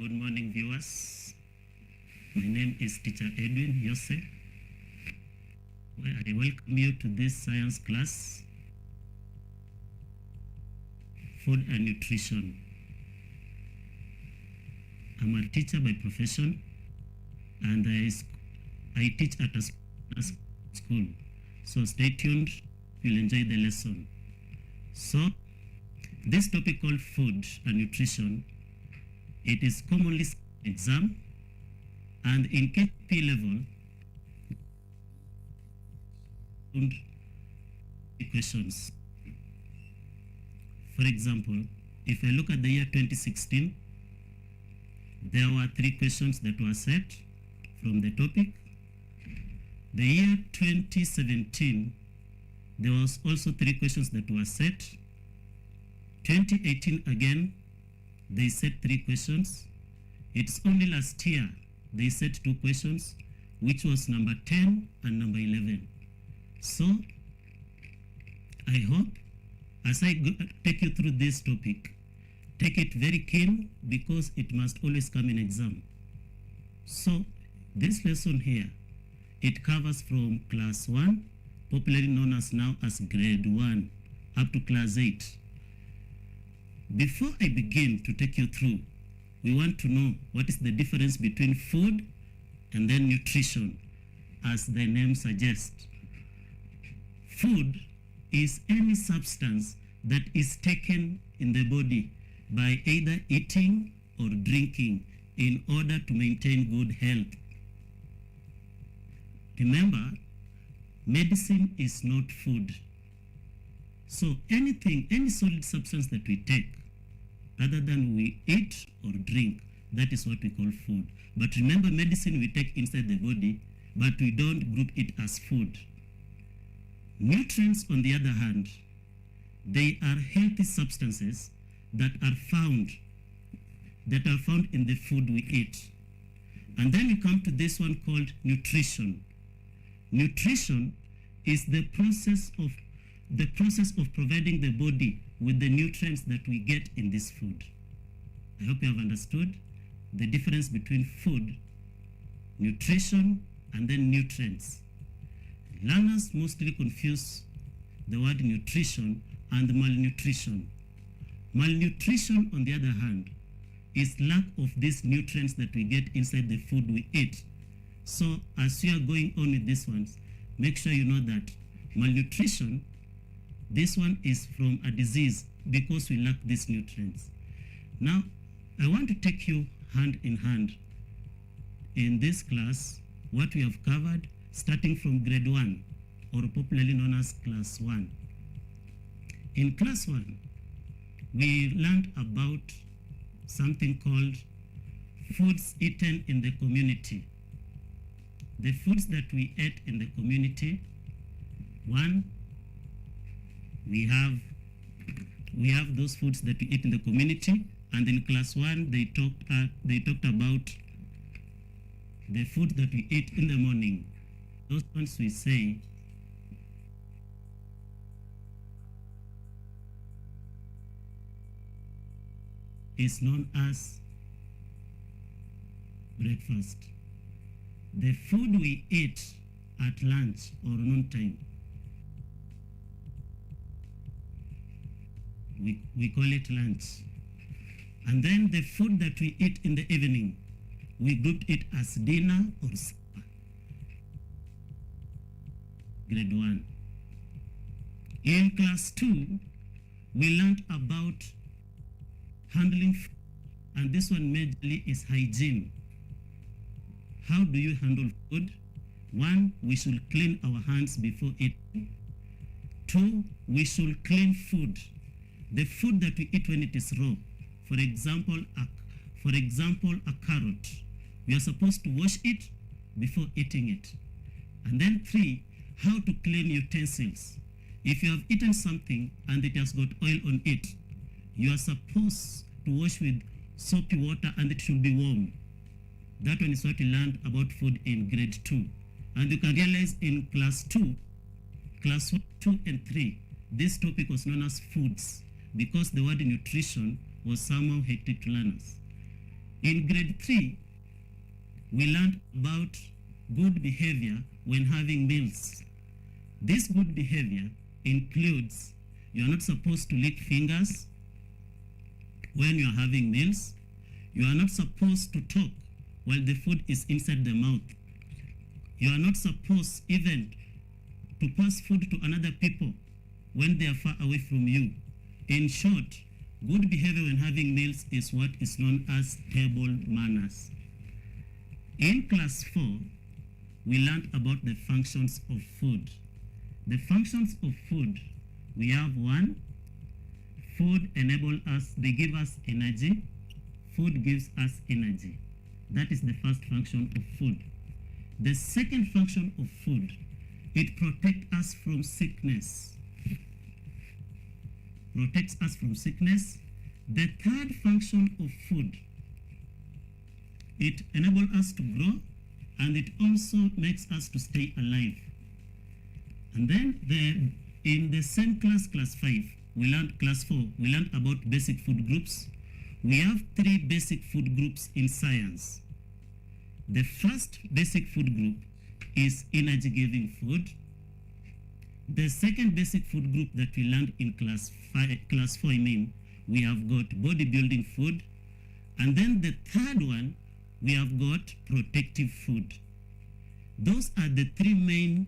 Good morning, viewers. My name is Teacher EDWIN, YOSE. I welcome you to this science class, Food and Nutrition. I'm a teacher by profession, and I teach at a school. So stay tuned, you'll enjoy the lesson. So, this topic called food and nutrition, it is commonly exam, and in KP level, questions. For example, if I look at the year 2016, there were 3 questions that were set from the topic. The year 2017, there was also 3 questions that were set. 2018 again, they set 3 questions. It's only last year they set 2 questions, which was number 10 and number 11. So, I hope as I take you through this topic, take it very keen because it must always come in exam. So, this lesson here, it covers from class 1, popularly known as now as grade 1, up to class 8. Before I begin to take you through, we want to know what is the difference between food and then nutrition, as the name suggests. Food is any substance that is taken in the body by either eating or drinking in order to maintain good health. Remember, medicine is not food. So anything, any solid substance that we take, rather than we eat or drink, that is what we call food. But remember, medicine we take inside the body, but we don't group it as food. Nutrients, on the other hand, they are healthy substances that are found in the food we eat. And then we come to this one called nutrition. Nutrition is the process of providing the body with the nutrients that we get in this food. I hope you have understood the difference between food, nutrition, and then nutrients. Learners mostly confuse the word nutrition and malnutrition. Malnutrition, on the other hand, is lack of these nutrients that we get inside the food we eat. So as you are going on with these ones, make sure you know that malnutrition, this one is from a disease because we lack these nutrients. Now, I want to take you hand in hand in this class, what we have covered, starting from grade 1, or popularly known as class 1. In class 1, we learned about something called foods eaten in the community. The foods that we ate in the community, 1, we have those foods that we eat in the community, and in class 1 they talked about the food that we eat in the morning. Those ones we say is known as breakfast. The food we eat at lunch or noontime, we call it lunch. And then the food that we eat in the evening, we group it as dinner or supper. Grade 1. In class 2, we learned about handling food, and this one majorly is hygiene. How do you handle food? 1, we should clean our hands before eating. 2, we should clean food. The food that we eat when it is raw, for example, a carrot, we are supposed to wash it before eating it. And then 3, how to clean utensils. If you have eaten something and it has got oil on it, you are supposed to wash with soapy water and it should be warm. That one is what we learned about food in grade 2. And you can realize in class 2, class 1, 2, and 3, this topic was known as foods, because the word nutrition was somehow hectic to learners. In grade 3, we learned about good behavior when having meals. This good behavior includes you are not supposed to lick fingers when you are having meals. You are not supposed to talk while the food is inside the mouth. You are not supposed even to pass food to another people when they are far away from you. In short, good behavior when having meals is what is known as table manners. In class 4, we learned about the functions of food. The functions of food, we have 1, food enable us, they give us energy. Food gives us energy. That is the first function of food. The second function of food, it protects us from sickness. Protects us from sickness. The third function of food, it enables us to grow, and it also makes us to stay alive. And then in the same class 5, class 4, we learned about basic food groups. We have 3 basic food groups in science. The first basic food group is energy-giving food. The second basic food group that we learned in class 4, we have got bodybuilding food. And then the third one, we have got protective food. Those are the 3 main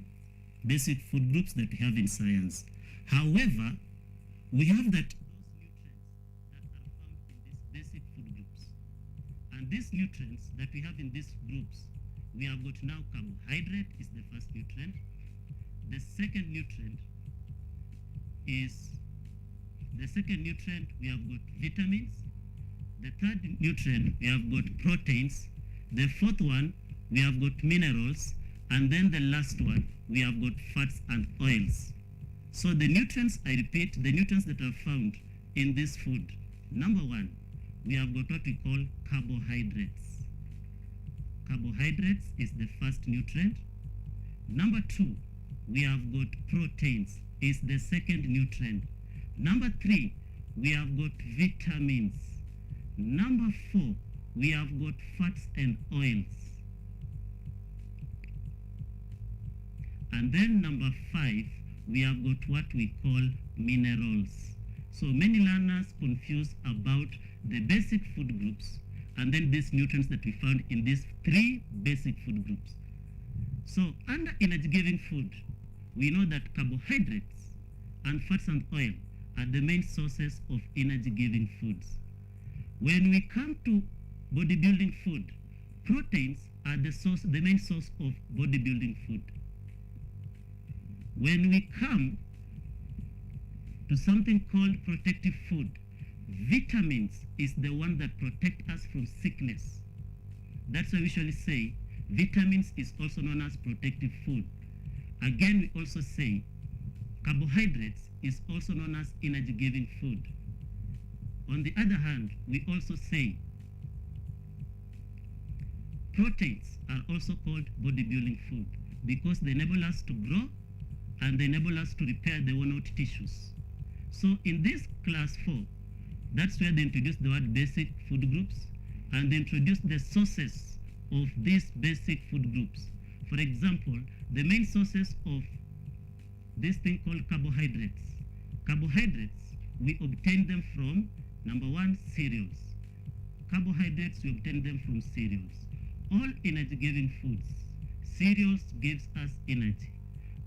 basic food groups that we have in science. However, we have that those nutrients that are found in these basic food groups. And these nutrients that we have in these groups, we have got now carbohydrate is the first nutrient. The second nutrient we have got vitamins. The third nutrient, we have got proteins. The fourth one, we have got minerals. And then the last one, we have got fats and oils. So the nutrients, I repeat, the nutrients that are found in this food. Number 1, we have got what we call carbohydrates. Carbohydrates is the first nutrient. Number 2, we have got proteins, is the second nutrient. Number 3, we have got vitamins. Number 4, we have got fats and oils. And then number 5, we have got what we call minerals. So many learners confuse about the basic food groups and then these nutrients that we found in these 3 basic food groups. So under energy-giving food, we know that carbohydrates and fats and oil are the main sources of energy-giving foods. When we come to bodybuilding food, proteins are the main source of bodybuilding food. When we come to something called protective food, vitamins is the one that protect us from sickness. That's why we usually say vitamins is also known as protective food. Again, we also say carbohydrates is also known as energy-giving food. On the other hand, we also say proteins are also called bodybuilding food because they enable us to grow and they enable us to repair the worn-out tissues. So in this class 4, that's where they introduced the word basic food groups and they introduced the sources of these basic food groups. For example, the main sources of this thing called carbohydrates. Carbohydrates, we obtain them from, number 1, cereals. Carbohydrates, we obtain them from cereals. All energy-giving foods, cereals gives us energy.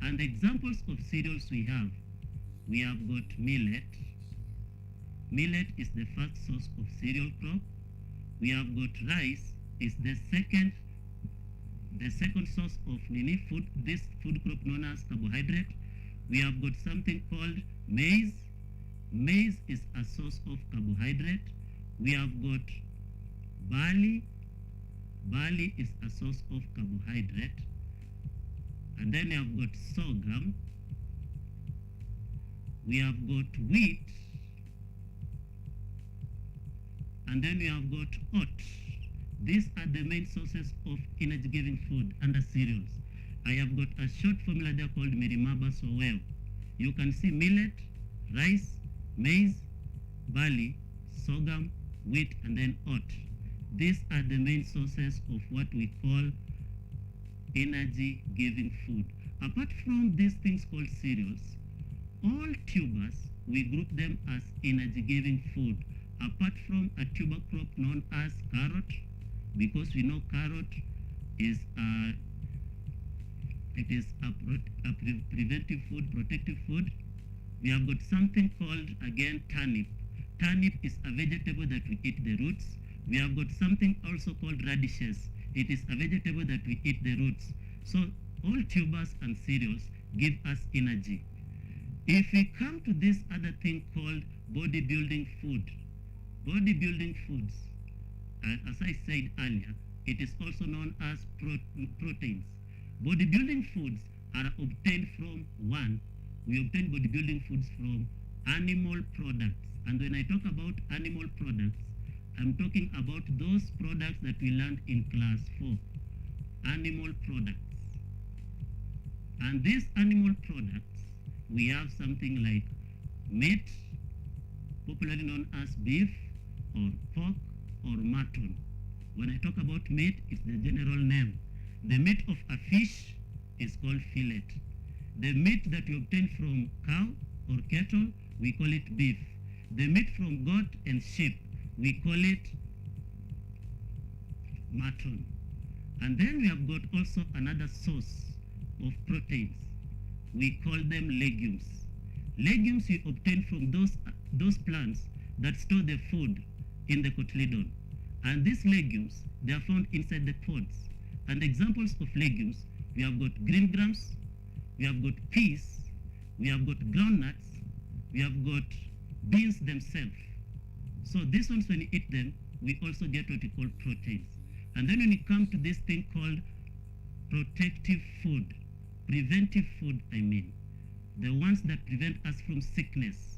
And the examples of cereals we have got millet. Millet is the first source of cereal crop. We have got rice is the second source of food, this food crop known as carbohydrate. We have got something called maize. Maize is a source of carbohydrate. We have got barley. Barley is a source of carbohydrate. And then we have got sorghum. We have got wheat. And then we have got oat. These are the main sources of energy-giving food under cereals. I have got a short formula there called Mirimaba so well. You can see millet, rice, maize, barley, sorghum, wheat, and then oat. These are the main sources of what we call energy-giving food. Apart from these things called cereals, all tubers, we group them as energy-giving food, apart from a tuber crop known as carrot, because we know carrot is a preventive food, protective food. We have got something called, again, turnip. Turnip is a vegetable that we eat the roots. We have got something also called radishes. It is a vegetable that we eat the roots. So all tubers and cereals give us energy. If we come to this other thing called bodybuilding food, bodybuilding foods, as I said earlier, it is also known as proteins. Bodybuilding foods are obtained from, one, we obtain bodybuilding foods from animal products. And when I talk about animal products, I'm talking about those products that we learned in class 4, animal products. And these animal products, we have something like meat, popularly known as beef, or pork, or mutton. When I talk about meat, it's the general name. The meat of a fish is called fillet. The meat that we obtain from cow or cattle, we call it beef. The meat from goat and sheep, we call it mutton. And then we have got also another source of proteins. We call them legumes. Legumes we obtain from those plants that store the food in the cotyledon. And these legumes, they are found inside the pods. And examples of legumes, we have got green grams, we have got peas, we have got groundnuts, we have got beans themselves. So these ones, when you eat them, we also get what we call proteins. And then when you come to this thing called protective food, preventive food, I mean, the ones that prevent us from sickness,